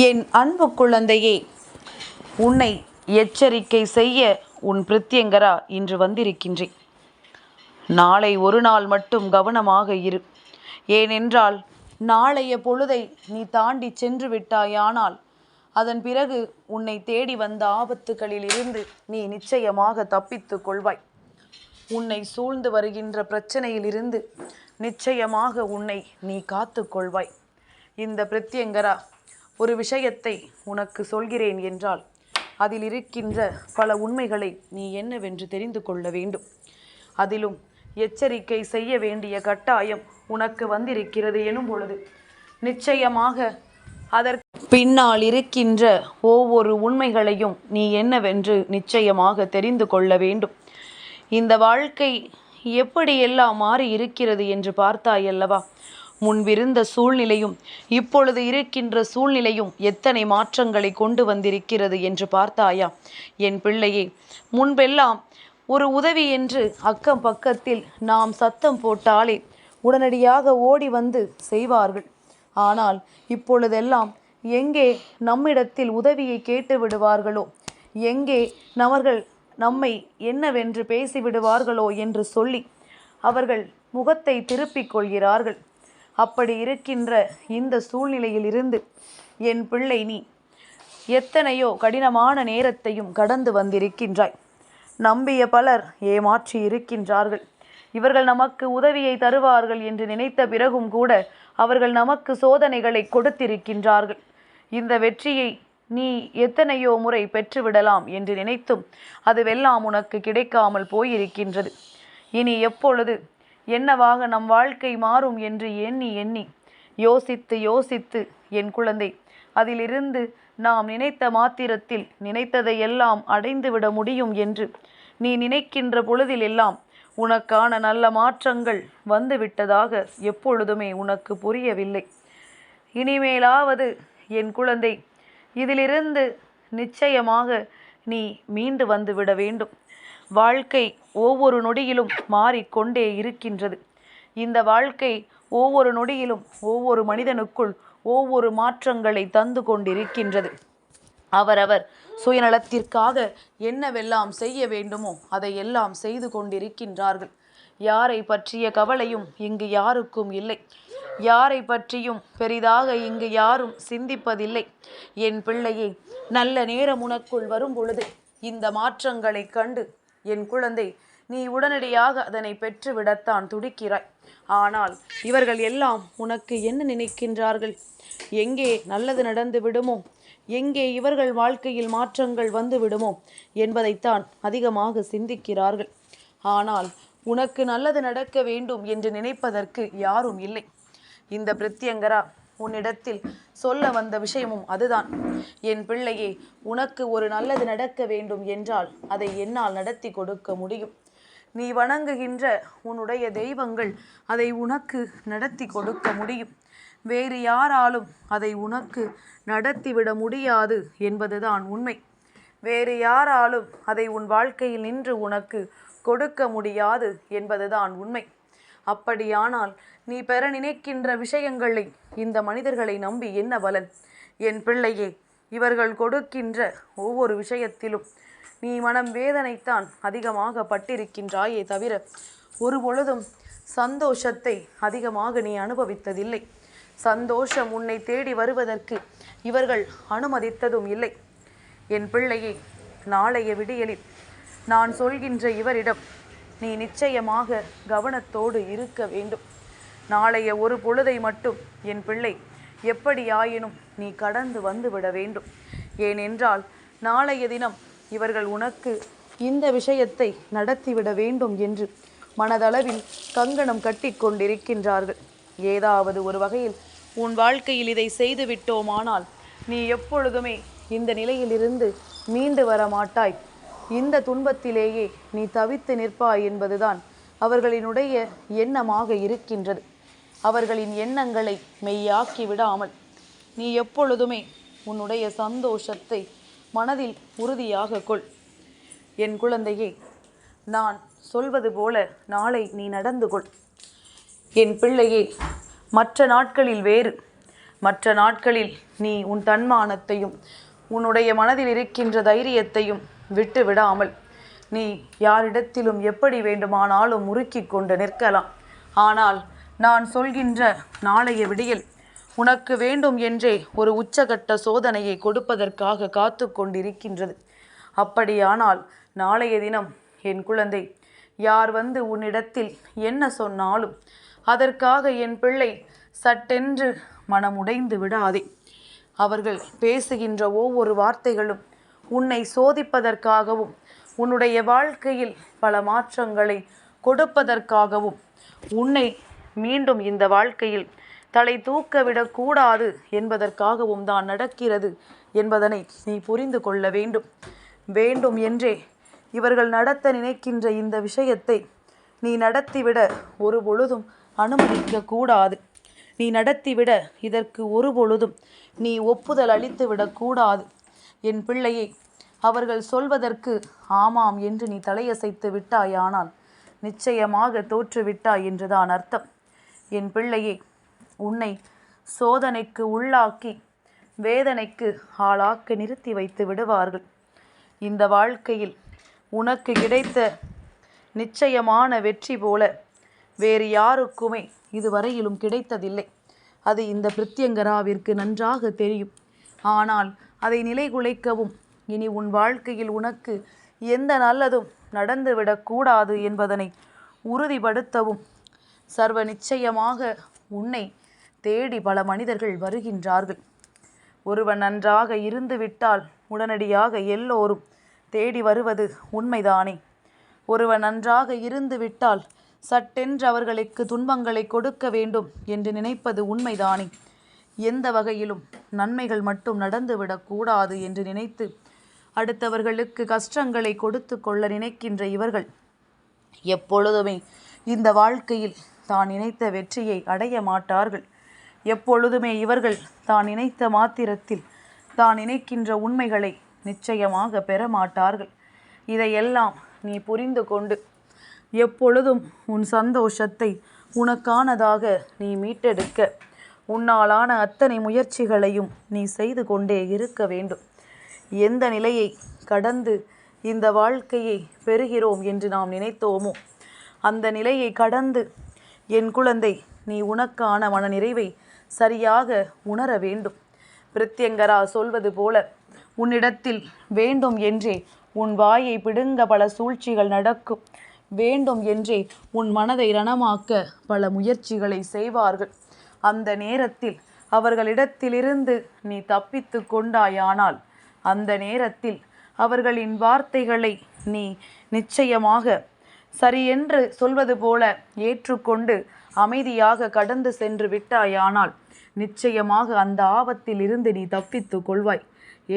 என் அன்பு குழந்தையே, உன்னை எச்சரிக்கை செய்ய உன் பிரித்யங்கரா இன்று வந்திருக்கின்றேன். நாளை ஒரு நாள் மட்டும் கவனமாக இரு. ஏனென்றால் நாளைய பொழுதை நீ தாண்டி சென்று விட்டாயானால் அதன் பிறகு உன்னை தேடி வந்த ஆபத்துகளில் இருந்து நீ நிச்சயமாக தப்பித்து கொள்வாய். உன்னை சூழ்ந்து வருகின்ற பிரச்சனையில் இருந்து நிச்சயமாக உன்னை நீ காத்து கொள்வாய். இந்த பிரித்யங்கரா ஒரு விஷயத்தை உனக்கு சொல்கிறேன் என்றால் அதில் இருக்கின்ற பல உண்மைகளை நீ என்னவென்று தெரிந்து கொள்ள வேண்டும். அதிலும் எச்சரிக்கை செய்ய வேண்டிய கட்டாயம் உனக்கு வந்திருக்கிறது எனும் பொழுது நிச்சயமாக அதற்கு பின்னால் இருக்கின்ற ஒவ்வொரு உண்மைகளையும் நீ என்னவென்று நிச்சயமாக தெரிந்து கொள்ள வேண்டும். இந்த வாழ்க்கை எப்படியெல்லாம் மாறி இருக்கிறது என்று பார்த்தாயல்லவா? முன்பிருந்த சூழ்நிலையும் இப்பொழுது இருக்கின்ற சூழ்நிலையும் எத்தனை மாற்றங்களை கொண்டு வந்திருக்கிறது என்று பார்த்தாயா? என் பிள்ளையே, முன்பெல்லாம் ஒரு உதவி என்று அக்கம் பக்கத்தில் நாம் சத்தம் போட்டாலே உடனடியாக ஓடி வந்து செய்வார்கள். ஆனால் இப்பொழுதெல்லாம் எங்கே நம்மிடத்தில் உதவியை கேட்டு விடுவார்களோ, எங்கே நம்மை என்னவென்று பேசிவிடுவார்களோ என்று சொல்லி அவர்கள் முகத்தை திருப்பிக் கொள்கிறார்கள். அப்படி இருக்கின்ற இந்த சூழ்நிலையில் இருந்து என் பிள்ளை, நீ எத்தனையோ கடினமான நேரத்தையும் கடந்து வந்திருக்கின்றாய். நம்பிய பலர் ஏமாற்றி இருக்கின்றார்கள். இவர்கள் நமக்கு உதவியை தருவார்கள் என்று நினைத்த பிறகும் கூட அவர்கள் நமக்கு சோதனைகளை கொடுத்திருக்கின்றார்கள். இந்த வெற்றியை நீ எத்தனையோ முறை பெற்றுவிடலாம் என்று நினைத்தும் அதுவெல்லாம் உனக்கு கிடைக்காமல் போயிருக்கின்றது. இனி எப்பொழுது என்னவாக நம் வாழ்க்கை மாறும் என்று எண்ணி எண்ணி யோசித்து யோசித்து என் குழந்தை, அதிலிருந்து நாம் நினைத்த மாத்திரத்தில் நினைத்ததையெல்லாம் அடைந்துவிட முடியும் என்று நீ நினைக்கின்ற பொழுதிலெல்லாம் உனக்கான நல்ல மாற்றங்கள் வந்துவிட்டதாக எப்பொழுதுமே உனக்கு புரியவில்லை. இனிமேலாவது என் குழந்தை, இதிலிருந்து நிச்சயமாக நீ மீண்டு வந்துவிட வேண்டும். வாழ்க்கை ஒவ்வொரு நொடியிலும் மாறிக்கொண்டே இருக்கின்றது. இந்த வாழ்க்கை ஒவ்வொரு நொடியிலும் ஒவ்வொரு மனிதனுக்குள் ஒவ்வொரு மாற்றங்களை தந்து கொண்டிருக்கின்றது. அவரவர் சுயநலத்திற்காக என்னவெல்லாம் செய்ய வேண்டுமோ அதையெல்லாம் செய்து கொண்டிருக்கின்றார்கள். யாரை பற்றிய கவலையும் இங்கு யாருக்கும் இல்லை. யாரை பற்றியும் பெரிதாக இங்கு யாரும் சிந்திப்பதில்லை. என் பிள்ளையே, நல்ல நேரம் உனக்குள் வரும் பொழுது இந்த மாற்றங்களை கண்டு என் குழந்தை, நீ உடனடியாக அதனை பெற்றுவிடத்தான் துடிக்கிறாய். ஆனால் இவர்கள் எல்லாம் உனக்கு என்ன நினைக்கின்றார்கள்? எங்கே நல்லது நடந்து விடுமோ, எங்கே இவர்கள் வாழ்க்கையில் மாற்றங்கள் வந்து விடுமோ என்பதைத்தான் அதிகமாக சிந்திக்கிறார்கள். ஆனால் உனக்கு நல்லது நடக்க வேண்டும் என்று நினைப்பதற்கு யாரும் இல்லை. இந்த பிரித்யங்கரா உன்னிடத்தில் சொல்ல வந்த விஷயமும் அதுதான். என் பிள்ளையே, உனக்கு ஒரு நல்லது நடக்க வேண்டும் என்றால் அதை என்னால் நடத்தி கொடுக்க முடியும். நீ வணங்குகின்ற உன்னுடைய தெய்வங்கள் அதை உனக்கு நடத்தி கொடுக்க முடியும். வேறு யாராலும் அதை உனக்கு நடத்திவிட முடியாது என்பதுதான் உண்மை. வேறு யாராலும் அதை உன் வாழ்க்கையில் நின்று உனக்கு கொடுக்க முடியாது என்பதுதான் உண்மை. அப்படியானால் நீ பெற நினைக்கின்ற விஷயங்களை இந்த மனிதர்களை நம்பி என்ன பலன்? என் பிள்ளையே, இவர்கள் கொடுக்கின்ற ஒவ்வொரு விஷயத்திலும் நீ மனம் வேதனைத்தான் அதிகமாக பட்டிருக்கின்றாயே தவிர ஒரு பொழுதும் சந்தோஷத்தை அதிகமாக நீ அனுபவித்ததில்லை. சந்தோஷம் உன்னை தேடி வருவதற்கு இவர்கள் அனுமதித்ததும் இல்லை. என் பிள்ளையே, நாளைய விடியலில் நான் சொல்கின்ற இவரிடம் நீ நிச்சயமாக கவனத்தோடு இருக்க வேண்டும். நாளைய ஒரு பொழுதை மட்டும் என் பிள்ளை எப்படியாயினும் நீ கடந்து வந்துவிட வேண்டும். ஏனென்றால் நாளைய தினம் இவர்கள் உனக்கு இந்த விஷயத்தை நடத்திவிட வேண்டும் என்று மனதளவில் கங்கணம் கட்டி கொண்டிருக்கின்றார்கள். ஏதாவது ஒரு வகையில் உன் வாழ்க்கையில் இதை செய்து விட்டோமானால் நீ எப்பொழுதுமே இந்த நிலையிலிருந்து மீண்டு வர மாட்டாய். இந்த துன்பத்திலேயே நீ தவித்து நிற்பாய் என்பதுதான் அவர்களினுடைய எண்ணமாக இருக்கின்றது. அவர்களின் எண்ணங்களை மெய்யாக்கி விடாமல் நீ எப்பொழுதுமே உன்னுடைய சந்தோஷத்தை மனதில் உறுதியாக கொள். என் குழந்தையே, நான் சொல்வது போல நாளை நீ நடந்து கொள். என் பிள்ளையே, மற்ற நாட்களில் வேறு, மற்ற நாட்களில் நீ உன் தன்மானத்தையும் உன்னுடைய மனதில் இருக்கின்ற தைரியத்தையும் விட்டு விடாமல் நீ யாரிடத்திலும் எப்படி வேண்டுமானாலும் முறுக்கி கொண்டு நிற்கலாம். ஆனால் நான் சொல்கின்ற நாளைய விடியல் உனக்கு வேண்டும் என்றே ஒரு உச்சகட்ட சோதனையை கொடுப்பதற்காக காத்து கொண்டிருக்கின்றது. அப்படியானால் நாளைய தினம் என் குழந்தை, யார் வந்து உன்னிடத்தில் என்ன சொன்னாலும் அதற்காக என் பிள்ளை சட்டென்று மனமுடைந்து விடாதே. அவர்கள் பேசுகின்ற ஒவ்வொரு வார்த்தைகளும் உன்னை சோதிப்பதற்காகவும் உன்னுடைய வாழ்க்கையில் பல மாற்றங்களை கொடுப்பதற்காகவும் உன்னை மீண்டும் இந்த வாழ்க்கையில் தலை தூக்க விடக்கூடாது என்பதற்காகவும் தான் நடக்கிறது என்பதனை நீ புரிந்து கொள்ள வேண்டும். வேண்டும் என்றே இவர்கள் நடத்த நினைக்கின்ற இந்த விஷயத்தை நீ நடத்திவிட ஒரு பொழுதும் அனுமதிக்க கூடாது. நீ நடத்திவிட இதற்கு ஒரு பொழுதும் நீ ஒப்புதல் அளித்து விடக்கூடாது. என் பிள்ளையை, அவர்கள் சொல்வதற்கு ஆமாம் என்று நீ தலையசைத்து விட்டாயானால் நிச்சயமாக தோற்றுவிட்டாய் என்றுதான் அர்த்தம். என் பிள்ளையை, உன்னை சோதனைக்கு உள்ளாக்கி வேதனைக்கு ஆளாக்க நிறுத்தி வைத்து விடுவார்கள். இந்த வாழ்க்கையில் உனக்கு கிடைத்த நிச்சயமான வெற்றி போல வேறு யாருக்குமே இதுவரையிலும் கிடைத்ததில்லை. அது இந்த பிரித்யங்கராவிற்கு நன்றாக தெரியும். ஆனால் அதை நிலைகுலைக்கவும் இனி உன் வாழ்க்கையில் உனக்கு எந்த நல்லதும் நடந்துவிடக்கூடாது என்பதனை உறுதிப்படுத்தவும் சர்வ நிச்சயமாக உன்னை தேடி பல மனிதர்கள் வருகின்றார்கள். ஒருவன் நன்றாக இருந்துவிட்டால் உடனடியாக எல்லோரும் தேடி வருவது உண்மைதானே. ஒருவன் நன்றாக இருந்துவிட்டால் சட்டென்று அவர்களுக்கு துன்பங்களை கொடுக்க வேண்டும் என்று நினைப்பது உண்மைதானே. எந்த வகையிலும் நன்மைகள் மட்டும் நடந்துவிடக்கூடாது என்று நினைத்து அடுத்தவர்களுக்கு கஷ்டங்களை கொடுத்து கொள்ள நினைக்கின்ற இவர்கள் எப்பொழுதுமே இந்த வாழ்க்கையில் தான் நினைத்த வெற்றியை அடைய மாட்டார்கள். எப்பொழுதுமே இவர்கள் தான் நினைத்த மாத்திரத்தில் தான் நினைக்கின்ற உண்மைகளை நிச்சயமாக பெற மாட்டார்கள். இதையெல்லாம் நீ புரிந்து கொண்டு எப்பொழுதும் உன் சந்தோஷத்தை உனக்கானதாக நீ மீட்டெடுக்க உன்னாலான அத்தனை முயற்சிகளையும் நீ செய்து கொண்டே இருக்க வேண்டும். எந்த நிலையை கடந்து இந்த வாழ்க்கையை பெறுகிறோம் என்று நாம் நினைத்தோமோ அந்த நிலையை கடந்து என் குழந்தை, நீ உனக்கான மனநிறைவை சரியாக உணர வேண்டும். பிரித்யங்கரா சொல்வது போல உன்னிடத்தில் வேண்டும் என்றே உன் வாயை பிடுங்க பல சூழ்ச்சிகள் நடக்கும். வேண்டும் என்றே உன் மனதை ரணமாக்க பல முயற்சிகளை செய்வார்கள். அந்த நேரத்தில் அவர்களிடத்திலிருந்து நீ தப்பித்து கொண்டாயானால் அந்த நேரத்தில் அவர்களின் வார்த்தைகளை நீ நிச்சயமாக சரியென்று சொல்வது போல ஏற்றுக்கொண்டு அமைதியாக கடந்து சென்று விட்டாயானால் நிச்சயமாக அந்த ஆபத்தில் இருந்து நீ தப்பித்து கொள்வாய்.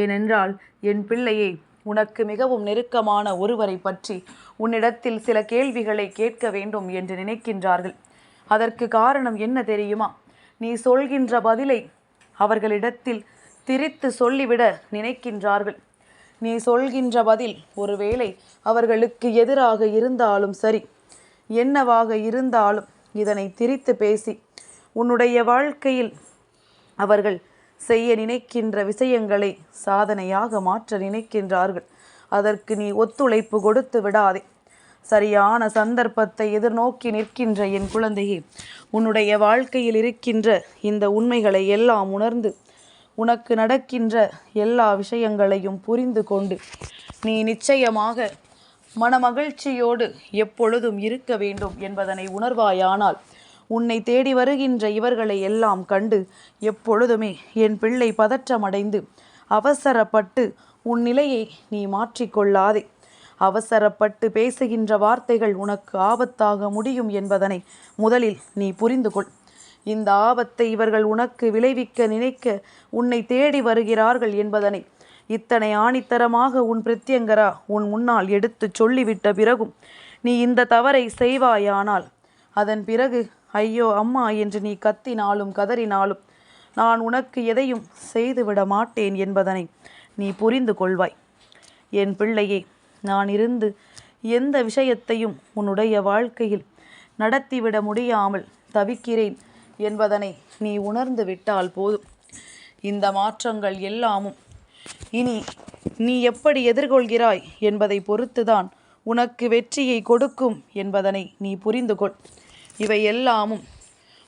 ஏனென்றால் என் பிள்ளையை, உனக்கு மிகவும் நெருக்கமான ஒருவரை பற்றி உன்னிடத்தில் சில கேள்விகளை கேட்க வேண்டும் என்று நினைக்கின்றார்கள். அதற்கு காரணம் என்ன தெரியுமா? நீ சொல்கின்ற பதிலை அவர்களிடத்தில் திரித்து சொல்லிவிட நினைக்கின்றார்கள். நீ சொல்கின்ற பதில் ஒருவேளை அவர்களுக்கு எதிராக இருந்தாலும் சரி, என்னவாக இருந்தாலும் இதனை திரித்து பேசி உன்னுடைய வாழ்க்கையில் அவர்கள் செய்ய நினைக்கின்ற விஷயங்களை சாதனையாக மாற்ற நினைக்கின்றார்கள். அதற்கு நீ ஒத்துழைப்பு கொடுத்து விடாதே. சரியான சந்தர்ப்பத்தை எதிர்நோக்கி நிற்கின்ற என் குழந்தையே, உன்னுடைய வாழ்க்கையில் இருக்கின்ற இந்த உண்மைகளை எல்லாம் உணர்ந்து உனக்கு நடக்கின்ற எல்லா விஷயங்களையும் புரிந்து கொண்டு நீ நிச்சயமாக மனமகிழ்ச்சியோடு எப்பொழுதும் இருக்க வேண்டும் என்பதனை உணர்வாயானால் உன்னை தேடி வருகின்ற இவர்களை எல்லாம் கண்டு எப்பொழுதுமே என் பிள்ளை பதற்றமடைந்து அவசரப்பட்டு உன் நிலையை நீ மாற்றிக்கொள்ளாதே. அவசரப்பட்டு பேசுகின்ற வார்த்தைகள் உனக்கு ஆபத்தாக முடியும் என்பதனை முதலில் நீ புரிந்து கொள். இந்த ஆபத்தை இவர்கள் உனக்கு விளைவிக்க நினைக்க உன்னை தேடி வருகிறார்கள் என்பதனை இத்தனை ஆணித்தரமாக உன் பிரித்யங்கரா உன் முன்னால் எடுத்து சொல்லிவிட்ட பிறகும் நீ இந்த தவறை செய்வாயானால் அதன் பிறகு ஐயோ அம்மா என்று நீ கத்தினாலும் கதறினாலும் நான் உனக்கு எதையும் செய்துவிட மாட்டேன் என்பதனை நீ புரிந்து கொள்வாய். என் பிள்ளையே, நான் இருந்து எந்த விஷயத்தையும் உன்னுடைய வாழ்க்கையில் நடத்திவிட முடியாமல் தவிக்கிறேன் என்பதனை நீ உணர்ந்து விட்டால் போதும். இந்த மாற்றங்கள் எல்லாமும் இனி நீ எப்படி எதிர்கொள்கிறாய் என்பதை பொறுத்துதான் உனக்கு வெற்றியை கொடுக்கும் என்பதனை நீ புரிந்து கொள். இவை எல்லாமும்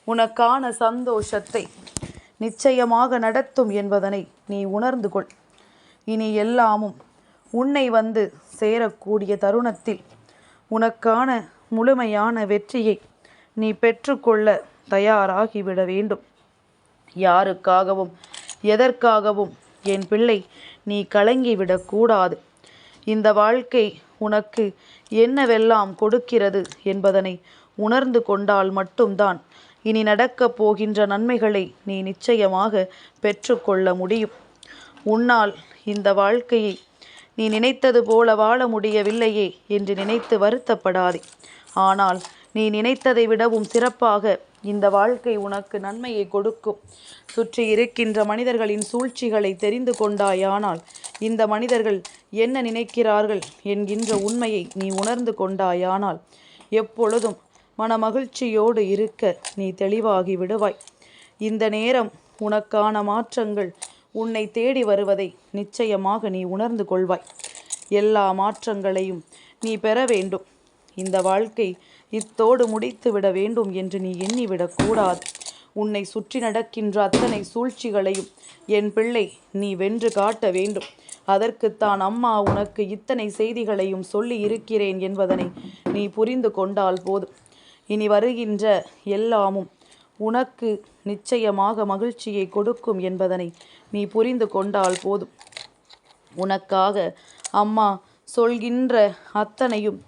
உனக்கான சந்தோஷத்தை நிச்சயமாக நடத்தும் என்பதனை நீ உணர்ந்து கொள். இனி எல்லாமும் உன்னை வந்து சேரக்கூடிய தருணத்தில் உனக்கான முழுமையான வெற்றியை நீ பெற்றுக்கொள்ள தயாராகிவிட வேண்டும். யாருக்காகவும் எதற்காகவும் என் பிள்ளை நீ கலங்கிவிடக்கூடாது. இந்த வாழ்க்கை உனக்கு என்னவெல்லாம் கொடுக்கிறது என்பதனை உணர்ந்து கொண்டால் மட்டும்தான் இனி நடக்கப் போகின்ற நன்மைகளை நீ நிச்சயமாக பெற்றுக்கொள்ள முடியும். உன்னால் இந்த வாழ்க்கையை நீ நினைத்தது போல வாழ முடியவில்லையே என்று நினைத்து வருத்தப்படாதே. ஆனால் நீ நினைத்ததை விடவும் சிறப்பாக இந்த வாழ்க்கை உனக்கு நன்மையை கொடுக்கும். சுற்றி இருக்கின்ற மனிதர்களின் சூழ்ச்சிகளை தெரிந்து கொண்டாயானால் இந்த மனிதர்கள் என்ன நினைக்கிறார்கள் என்கின்ற உண்மையை நீ உணர்ந்து கொண்டாயானால் எப்பொழுதும் மனமகிழ்ச்சியோடு இருக்க நீ தெளிவாகி விடுவாய். இந்த நேரம் உனக்கான மாற்றங்கள் உன்னை தேடி வருவதை நிச்சயமாக நீ உணர்ந்து கொள்வாய். எல்லா மாற்றங்களையும் நீ பெற வேண்டும். இந்த வாழ்க்கை இத்தோடு முடித்து விட வேண்டும் என்று நீ எண்ணிவிடக்கூடாது. உன்னை சுற்றி நடக்கின்ற அத்தனை சூழ்ச்சிகளையும் என் பிள்ளை நீ வென்று காட்ட வேண்டும். அதற்குத்தான் அம்மா உனக்கு இத்தனை செய்திகளையும் சொல்லி இருக்கிறேன் என்பதனை நீ புரிந்து கொண்டால் போதும். இனி வருகின்ற எல்லாமும் உனக்கு நிச்சயமாக மகிழ்ச்சியை கொடுக்கும் என்பதனை நீ புரிந்து கொண்டால் போதும். உனக்காக அம்மா சொல்கின்ற அத்தனையும்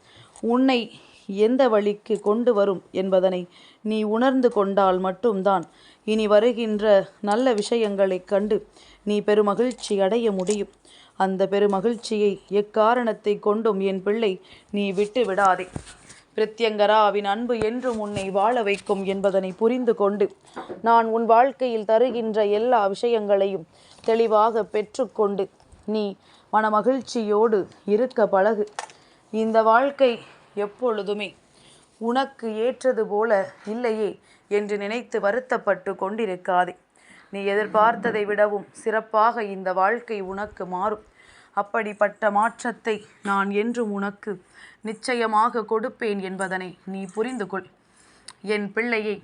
உன்னை எந்த வழிக்கு கொண்டு வரும் என்பதனை நீ உணர்ந்து கொண்டால் மட்டும்தான் இனி வருகின்ற நல்ல விஷயங்களைக் கண்டு நீ பெருமகிழ்ச்சி அடைய முடியும். அந்த பெருமகிழ்ச்சியை எக்காரணத்தை கொண்டும் என் பிள்ளை நீ விட்டு விடாதே. பிரத்யங்கராவின் அன்பு என்றும் உன்னை வாழ வைக்கும் என்பதனை புரிந்து கொண்டு நான் உன் வாழ்க்கையில் தருகின்ற எல்லா விஷயங்களையும் தெளிவாக பெற்றுக்கொண்டு நீ மனமகிழ்ச்சியோடு இருக்க பழகு. இந்த வாழ்க்கை எப்பொழுதுமே உனக்கு ஏற்றது போல இல்லையே என்று நினைத்து வருத்தப்பட்டு கொண்டிருக்காதே. நீ எதிர்பார்த்ததை விடவும் சிறப்பாக இந்த வாழ்க்கை உனக்கு மாறும். அப்படிப்பட்ட மாற்றத்தை நான் என்றும் உனக்கு நிச்சயமாக கொடுப்பேன் என்பதனை நீ புரிந்து கொள். என் பிள்ளையை,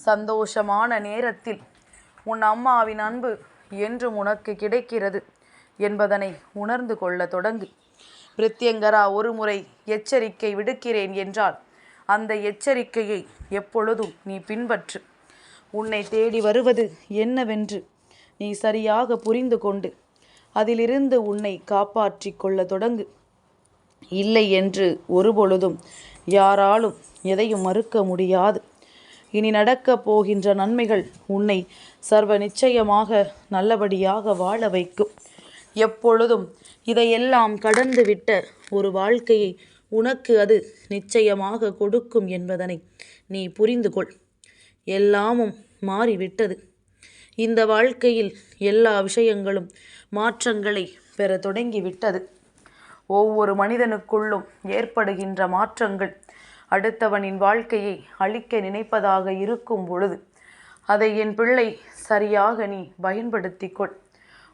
சந்தோஷமான நேரத்தில் உன் அம்மாவின் அன்பு என்றும் உனக்கு கிடைக்கிறது என்பதனை உணர்ந்து கொள்ள தொடங்கு. பிரத்யங்கரா ஒரு முறை எச்சரிக்கை விடுக்கிறேன் என்றால் அந்த எச்சரிக்கையை எப்பொழுதும் நீ பின்பற்று. உன்னை தேடி வருவது என்னவென்று நீ சரியாக புரிந்து கொண்டு அதிலிருந்து உன்னை காப்பாற்றி கொள்ள தொடங்கு. இல்லை என்று ஒருபொழுதும் யாராலும் எதையும் மறுக்க முடியாது. இனி நடக்கப் போகின்ற நன்மைகள் உன்னை சர்வ நிச்சயமாக நல்லபடியாக வாழ வைக்கும். எப்பொழுதும் இதையெல்லாம் கடந்துவிட்ட ஒரு வாழ்க்கையை உனக்கு அது நிச்சயமாக கொடுக்கும் என்பதனை நீ புரிந்து கொள். எல்லாமும் மாறிவிட்டது. இந்த வாழ்க்கையில் எல்லா விஷயங்களும் மாற்றங்களை பெற தொடங்கிவிட்டது. ஒவ்வொரு மனிதனுக்குள்ளும் ஏற்படுகின்ற மாற்றங்கள் அடுத்தவனின் வாழ்க்கையை அழிக்க நினைப்பதாக இருக்கும் பொழுது அதை என் பிள்ளை சரியாக நீ பயன்படுத்தி கொள்.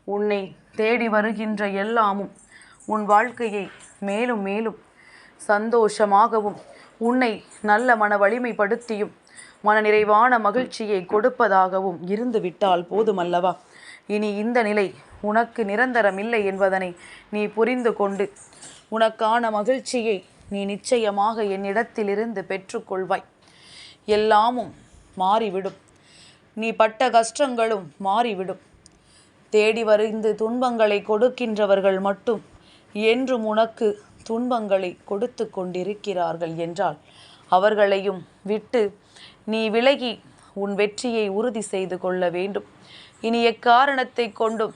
உன்னை தேடி வருகின்ற எல்லாமும் உன் வாழ்க்கையை மேலும் மேலும் சந்தோஷமாகவும் உன்னை நல்ல மன வலிமைப்படுத்தியும் மனநிறைவான மகிழ்ச்சியை கொடுப்பதாகவும் இருந்துவிட்டால் போதுமல்லவா? இனி இந்த நிலை உனக்கு நிரந்தரமில்லை என்பதனை நீ புரிந்து கொண்டு உனக்கான மகிழ்ச்சியை நீ நிச்சயமாக என்னிடத்திலிருந்து பெற்றுக்கொள்வாய். எல்லாமும் மாறிவிடும். நீ பட்ட கஷ்டங்களும் மாறிவிடும். தேடி வருந்து துன்பங்களை கொடுக்கின்றவர்கள் மட்டும் என்றும் உனக்கு துன்பங்களை கொடுத்து கொண்டிருக்கிறார்கள் என்றால் அவர்களையும் விட்டு நீ விலகி உன் வெற்றியை உறுதி செய்து கொள்ள வேண்டும். இனி எக்காரணத்தை கொண்டும்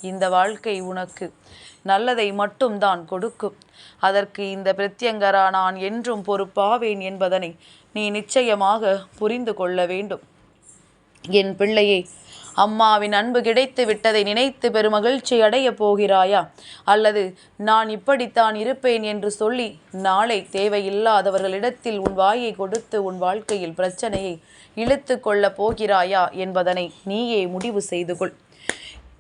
இந்த வாழ்க்கை உனக்கு நல்லதை மட்டும்தான் கொடுக்கும். அதற்கு இந்த பிரத்யங்கரா நான் என்றும் பொறுப்பாவேன் என்பதனை நீ நிச்சயமாக புரிந்து கொள்ள வேண்டும். என் பிள்ளையே, அம்மாவின் அன்பு கிடைத்து விட்டதை நினைத்து பெருமகிழ்ச்சி அடையப் போகிறாயா? அல்லது நான் இப்படித்தான் இருப்பேன் என்று சொல்லி நாளை தேவையில்லாதவர்களிடத்தில் உன் வாயை கொடுத்து உன் வாழ்க்கையில் பிரச்சனையை இழுத்து கொள்ளப் போகிறாயா என்பதனை நீயே முடிவு செய்து கொள்.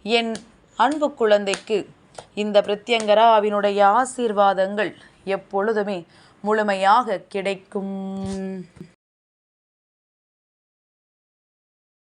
என் அன்பு குழந்தைக்கு இந்த பிரத்யங்கராவினுடைய ஆசீர்வாதங்கள் எப்பொழுதுமே முழுமையாக கிடைக்கும்.